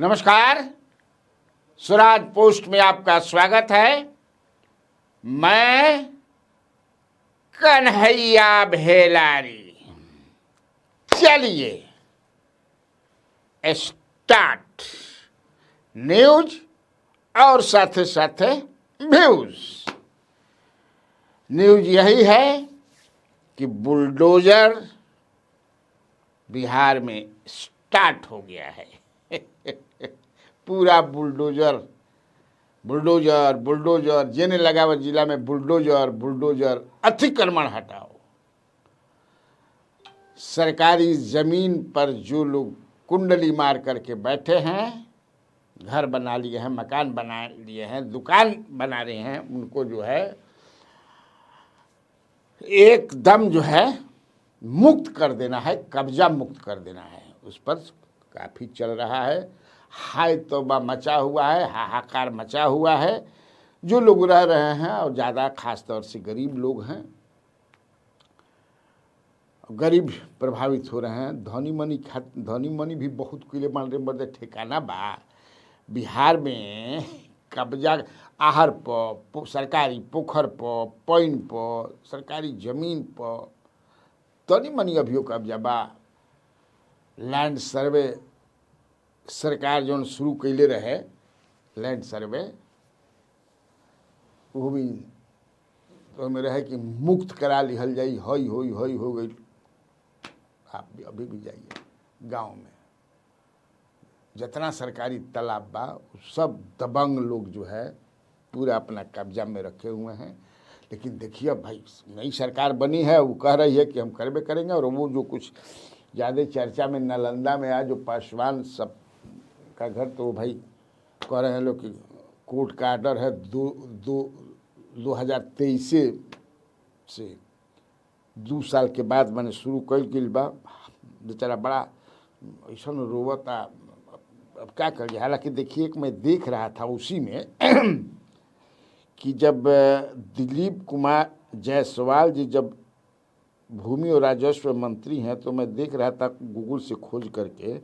नमस्कार, स्वराज पोस्ट में आपका स्वागत है। मैं कन्हैया भेलारी। चलिए स्टार्ट न्यूज और साथ साथ व्यूज। न्यूज यही है कि बुलडोजर बिहार में स्टार्ट हो गया है। पूरा बुलडोजर बुलडोजर बुलडोजर जेने लगावा जिला में बुलडोजर बुलडोजर अतिक्रमण हटाओ। सरकारी जमीन पर जो लोग कुंडली मार करके बैठे हैं, घर बना लिए हैं, मकान बना लिए हैं, दुकान बना रहे हैं, उनको जो है एकदम जो है मुक्त कर देना है, कब्जा मुक्त कर देना है। उस पर काफ़ी चल रहा है, हाय तौबा मचा हुआ है, हाहाकार मचा हुआ है। जो लोग रह रहे हैं और ज़्यादा खास तौर से गरीब लोग हैं, गरीब प्रभावित हो रहे हैं। धनी मनी भी बहुत किले बड़े ठिकाना बा। बिहार में कब्जा आहर पर, सरकारी पोखर पर, पानी पर, सरकारी जमीन पर धनी मनी अभियो कब्जा बा। लैंड सर्वे सरकार जो शुरू कैले रहे, लैंड सर्वे वो भी तो में रहे कि मुक्त करा लिहल जाई। हई हो गई। आप भी अभी भी जाइए गांव में, जितना सरकारी तालाब बा सब दबंग लोग जो है पूरा अपना कब्जा में रखे हुए हैं। लेकिन देखिए भाई, नई सरकार बनी है, वो कह रही है कि हम करबे करेंगे। और वो जो कुछ ज़्यादा चर्चा में नालंदा में आया जो पासवान सब का घर, तो भाई कह रहे हैं लोग कि कोर्ट का आर्डर है 2023 से 2 साल के बाद मैंने शुरू कर गई बा। बेचारा बड़ा ऐसा रोवता, अब क्या करिए। हालांकि देखिए कि मैं देख रहा था उसी में कि जब दिलीप कुमार जायसवाल जी जब भूमि और राजस्व मंत्री हैं, तो मैं देख रहा था गूगल से खोज करके,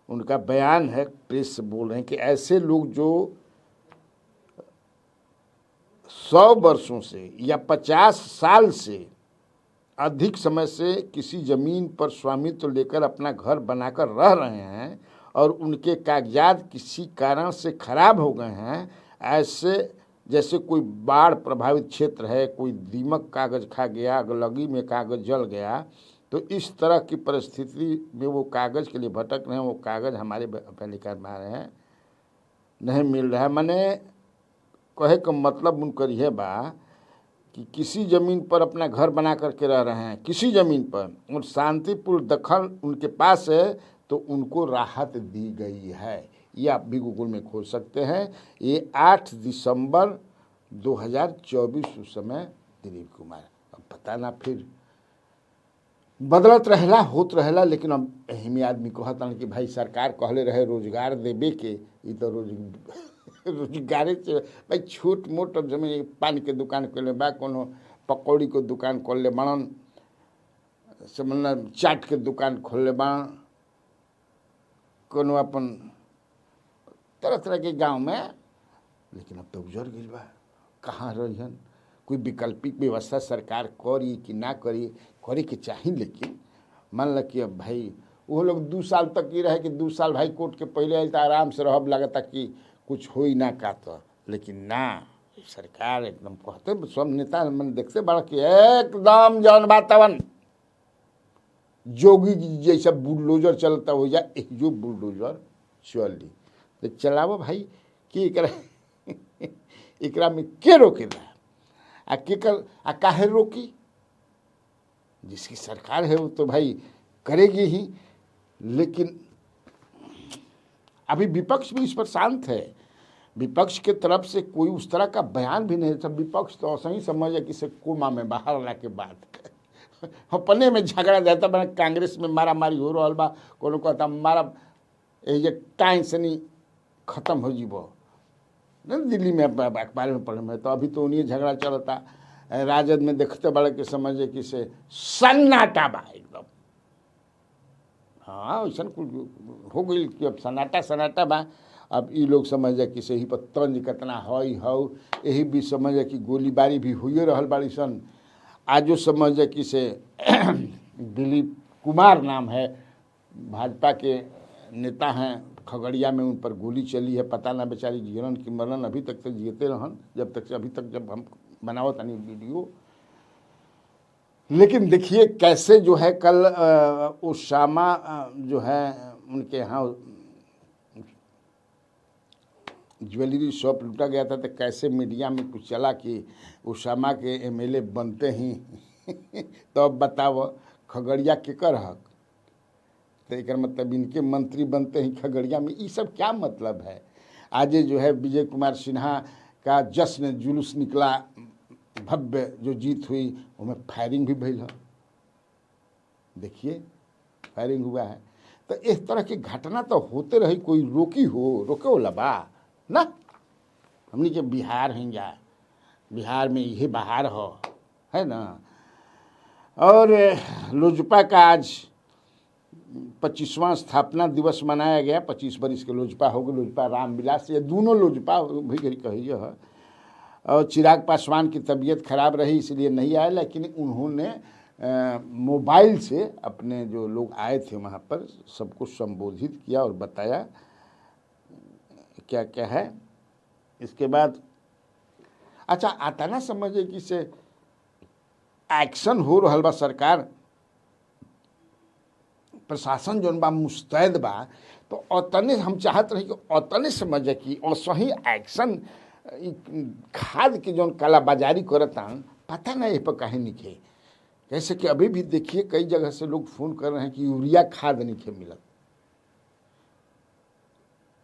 उनका बयान है, प्रेस से बोल रहे हैं कि ऐसे लोग जो 100 वर्षों से या 50 साल से अधिक समय से किसी जमीन पर स्वामित्व लेकर अपना घर बनाकर रह रहे हैं और उनके कागजात किसी कारण से खराब हो गए हैं, ऐसे जैसे कोई बाढ़ प्रभावित क्षेत्र है, कोई दीमक कागज खा गया, अगलगी में कागज जल गया, तो इस तरह की परिस्थिति में वो कागज़ के लिए भटक रहे हैं। वो कागज़ हमारे पहलिकार में आ रहे हैं, नहीं मिल रहा है। मैंने कहे का मतलब उनकर यह बा कि किसी ज़मीन पर अपना घर बना करके रह रहे हैं, किसी ज़मीन पर, और शांतिपूर्ण दखल उनके पास है, तो उनको राहत दी गई है। ये आप भी गूगल में खोज सकते हैं। ये 8 दिसंबर 2024 उस समय दिलीप कुमार। अब पता ना फिर बदलत रहेला, होत रहेला, लेकिन अब एहिमे आदमी कहता कि भाई सरकार कहले रहे रोजगार देवे के, ये तो रोजगारे से भाई छोट मोट जमीन, पान के दुकान खोले बा, कोनो पकौड़ी के दुकान खोल ले बाड़न, समझना चाट के दुकान खोल ले बा, कोनो अपन तरह तरह के गांव में। लेकिन अब तो गुजर गई बा, कहाँ रहियन। कोई वैकल्पिक व्यवस्था सरकार करी कि ना करी, करे के चाहिए। लेकिन मान ल कि अब भाई वो लोग 2 साल तक ही रहे कि 2 साल भाई कोर्ट के पहले आए तो आराम से रहब, लगता कि कुछ हो ही ना का। तो लेकिन ना, सरकार एकदम कहते सब नेता मन देखते बड़ा कि एकदम जौन वातावरण जोगी जैसा बुलडोजर चलता हो जाए, जो बुलडोजर चली तो चलावो भाई कि एकरा में के रोकेला आ काहे रोकी। जिसकी सरकार है वो तो भाई करेगी ही। लेकिन अभी विपक्ष भी इस पर शांत है। विपक्ष के तरफ से कोई उस तरह का बयान भी नहीं। सब विपक्ष तो ऐसा ही समझे कि से कोमा में बाहर ला के बात अपने में झगड़ा जाता बना। कांग्रेस में मारा मारी हो रहा बा, कोनो कहता मारा ये टाइम से नहीं खत्म हो जीवो। दिल्ली में अखबार में पढ़े में तो अभी तो उन्हीं झगड़ा चलता। राजद में देखते बड़े के समझे कि से सन्नाटा बा एकदम। हाँ ऐसा कुछ हो गई कि अब सन्नाटा सन्नाटा बा। अब ये लोग समझ जाए कि सही पर तंज कितना हई हौ, यही भी समझ जाए कि गोलीबारी भी हुए रहल बाड़ी सन। आजो समझ जाए कि से दिलीप कुमार नाम है, भाजपा के नेता हैं, खगड़िया में उन पर गोली चली है, पता ना बेचारी जीवन की मरण, अभी तक तो जीते रहन जब हम बनाओ तनी वीडियो। लेकिन देखिए कैसे जो है कल ओसामा जो है उनके यहाँ ज्वेलरी शॉप लूटा गया था, तो कैसे मीडिया में कुछ चला कि ओसामा के एमएलए बनते ही तो अब बताओ खगड़िया केकर हक, तो एक मतलब इनके मंत्री बनते ही खगड़िया में, ये सब क्या मतलब है। आज जो है विजय कुमार सिन्हा का जश्न जुलूस निकला, भव्य जो जीत हुई, उसमें फायरिंग भी भइल है, देखिए फायरिंग हुआ है। तो इस तरह की घटना तो होते रही, कोई रोके होला बा ना। हमनी के बिहार हैं जा, बिहार में यही बहार हो है ना। और लोजपा का आज 25वां स्थापना दिवस मनाया गया। 25 बरिस के लोजपा हो गए, लोजपा रामविलास, ये दोनों लोजपा भी कहिए है। और चिराग पासवान की तबीयत खराब रही इसलिए नहीं आए, लेकिन उन्होंने मोबाइल से अपने जो लोग आए थे वहाँ पर सबको संबोधित किया और बताया क्या क्या है। इसके बाद अच्छा आता ना समझे कि से एक्शन हो रहल बा, सरकार प्रशासन जौन बा मुस्तैद बा, तो अतने हम चाहत रही कि अतने समझे कि असही एक्शन खाद के जौन कालाबाजारी करता पता ना ये पर काहे निके। जैसे कि अभी भी देखिए कई जगह से लोग फोन कर रहे हैं कि यूरिया खाद नहीं मिलत,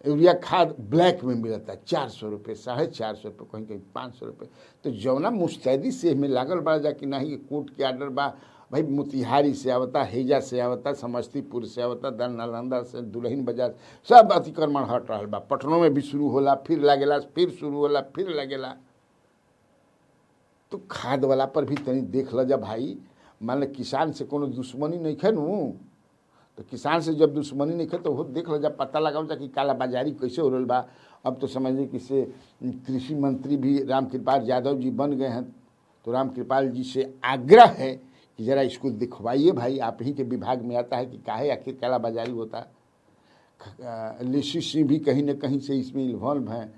यूरिया खाद ब्लैक में मिलता है 400 रुपये, 450 रुपये, कहीं कहीं 500 रुपये। तो जौना मुस्तैदी से हमें लागल बा जा कि नहीं कोर्ट के आर्डर बा, भाई मोतिहारी से आवता, हेजा से आवता, समस्तीपुर से आवता, नालंदा से, दुल्हिन बाजार, सब अतिक्रमण हट रहा बा। पटनों में भी शुरू होला, फिर लगेला, फिर शुरू होला, फिर लगेला। तो खाद वाला पर भी तनी देख ल जा भाई, मान ल किसान से कोनो दुश्मनी नहीं खे नू, तो किसान से जब दुश्मनी नहीं खे तो वो देख ल जा, पता लगाओ जा कि कालाबाजारी कैसे हो रहा बा। अब तो समझिए कि से कृषि मंत्री भी रामकृपाल यादव जी बन गए हैं, तो रामकृपाल जी से आग्रह है कि ज़रा इसको दिखवाइए भाई, आप ही के विभाग में आता है कि काहे आखिर कालाबाजारी होता है। लेसी सिंह भी कहीं न कहीं से इसमें इन्वॉल्व हैं,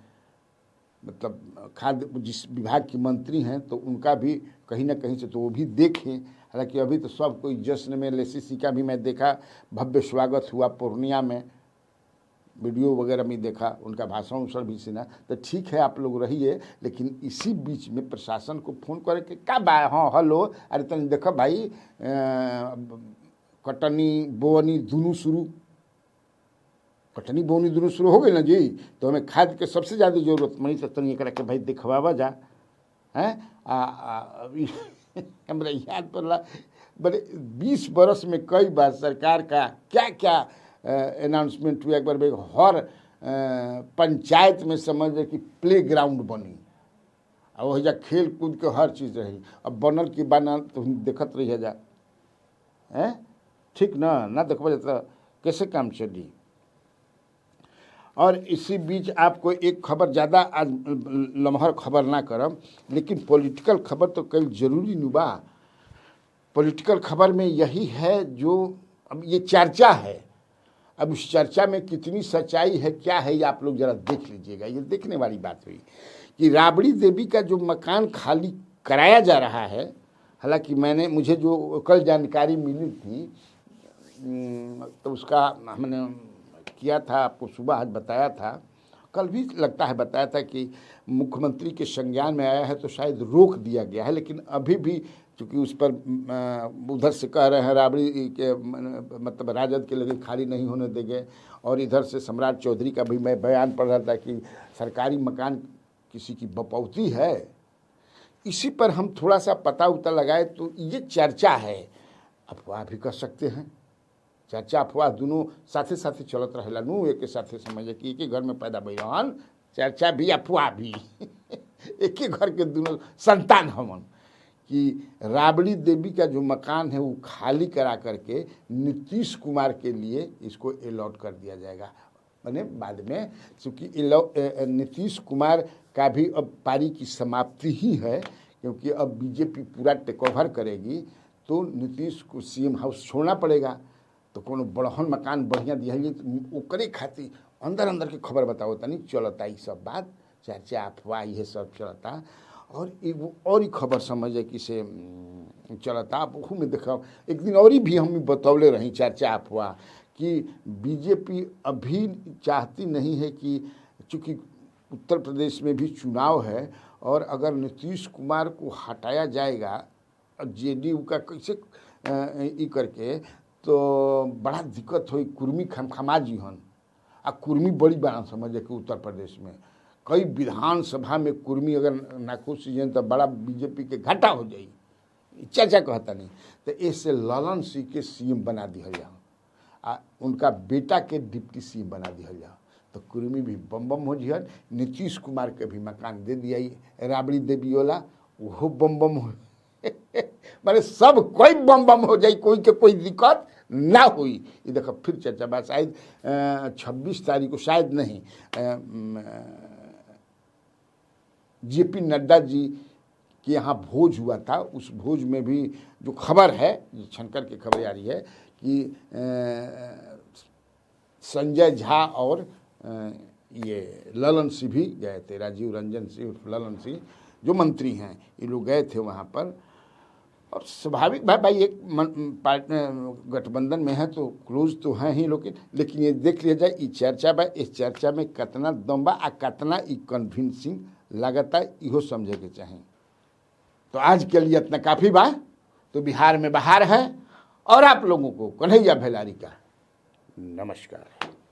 मतलब खाद्य जिस विभाग की मंत्री हैं, तो उनका भी कहीं ना कहीं से तो वो भी देखें। हालांकि अभी तो सब कोई जश्न में, लेसी सिंह का भी मैं देखा भव्य स्वागत हुआ पूर्णिया में, वीडियो वगैरह में देखा, उनका भाषण उषण भी सुना। तो ठीक है आप लोग रहिए, लेकिन इसी बीच में प्रशासन को फ़ोन करे कि का बा, हाँ हेलो, अरे तनी देखो भाई कटनी बोवनी दोनों शुरू, कटनी बोवनी दोनों शुरू हो गई ना जी, तो हमें खाद के सबसे ज़्यादा जरूरत मनी तो तनी एक भाई दिखवावा जा हैं। हमारा याद पड़ला बड़े 20 बरस में कई बार सरकार का क्या क्या अनाउंसमेंट हुआ। एक बार हर पंचायत में समझ कि प्ले ग्राउंड बनी, और वही जा खेल कूद के हर चीज़ रही। अब बनल की बना तो देखत रही जा हैं, ठीक ना देखो तो कैसे काम चली। और इसी बीच आपको एक खबर, ज़्यादा आज लम्हर खबर ना करम, लेकिन पॉलिटिकल खबर तो कल जरूरी नुबा। पॉलिटिकल खबर में यही है जो अब ये चर्चा है, अब उस चर्चा में कितनी सच्चाई है क्या है, ये आप लोग ज़रा देख लीजिएगा। ये देखने वाली बात हुई कि राबड़ी देवी का जो मकान खाली कराया जा रहा है, हालांकि मुझे जो कल जानकारी मिली थी तो उसका हमने किया था, आपको सुबह आज बताया था, कल भी लगता है बताया था कि मुख्यमंत्री के संज्ञान में आया है तो शायद रोक दिया गया है। लेकिन अभी भी चूँकि उस पर उधर से कह रहे हैं राबड़ी के मतलब राजद के लगे खाली नहीं होने देंगे, और इधर से सम्राट चौधरी का भी मैं बयान पढ़ रहा था कि सरकारी मकान किसी की बपौती है। इसी पर हम थोड़ा सा पता उता लगाए तो ये चर्चा है, अफवाह भी कह सकते हैं, चर्चा अफवाह दोनों साथे साथे चलत रहेला नू, एक साथे समझे कि एक ही घर में पैदा भई रहन, चर्चा भी अफवाह भी एक ही घर के दोनों संतान हमन कि राबड़ी देवी का जो मकान है वो खाली करा करके नीतीश कुमार के लिए इसको अलॉट कर दिया जाएगा। मैंने बाद में, चूँकि नीतीश कुमार का भी अब पारी की समाप्ति ही है, क्योंकि अब बीजेपी पूरा टेक ओवर करेगी, तो नीतीश को सीएम हाउस छोड़ना पड़ेगा। तो कोनो बड़हन मकान बढ़िया दिया तो ओकरे खातिर अंदर अंदर की खबर बताओ तनी चलता, ये सब बात चर्चा अफवाह ये सब चलता। और एगो और ही खबर समझे कि से चलता, वहू में देखा एक दिन और भी हम बतौले रही चर्चा अफवाह कि बीजेपी अभी चाहती नहीं है कि, चूँकि उत्तर प्रदेश में भी चुनाव है और अगर नीतीश कुमार को हटाया जाएगा जेडीयू का कैसे ई करके, तो बड़ा दिक्कत हुई। कुर्मी खमखमा जी हन आ कुर्मी बड़ी बड़ा समझे कि उत्तर प्रदेश में कई विधानसभा में कुर्मी अगर नाखुश हैं तो बड़ा बीजेपी के घाटा हो जाई, चर्चा कहता नहीं। तो इससे ललन सिंह के सीएम बना दिया जाओ आ उनका बेटा के डिप्टी सीएम बना दिया जाओ, तो कुर्मी भी बम बम हो जिहन। नीतीश कुमार के भी मकान दे दिया राबड़ी देवी वाला, वो बम बम हो माने सब कोई बम बम हो जाए, कोई के कोई दिक्कत ना हुई। ये देखो फिर चर्चा बात, शायद 26 तारीख को, शायद नहीं, जेपी नड्डा जी के यहाँ भोज हुआ था। उस भोज में भी जो खबर है, जो छनकर की खबर आ रही है कि संजय झा और ये ललन सिंह भी गए थे, राजीव रंजन सिंह ललन सिंह जो मंत्री हैं, ये लोग गए थे वहाँ पर। और स्वाभाविक भाई एक गठबंधन में है तो क्लोज तो हैं ही लोग, लेकिन ये देख लिया जाए, ये चर्चा बा, इस चर्चा में कितना दम बा आ कितना ई कन्विंसिंग लगता है, इहो समझे के चाहिए। तो आज के लिए इतना काफ़ी बा। तो बिहार में बहार है और आप लोगों को कन्हैया भेलारी का नमस्कार।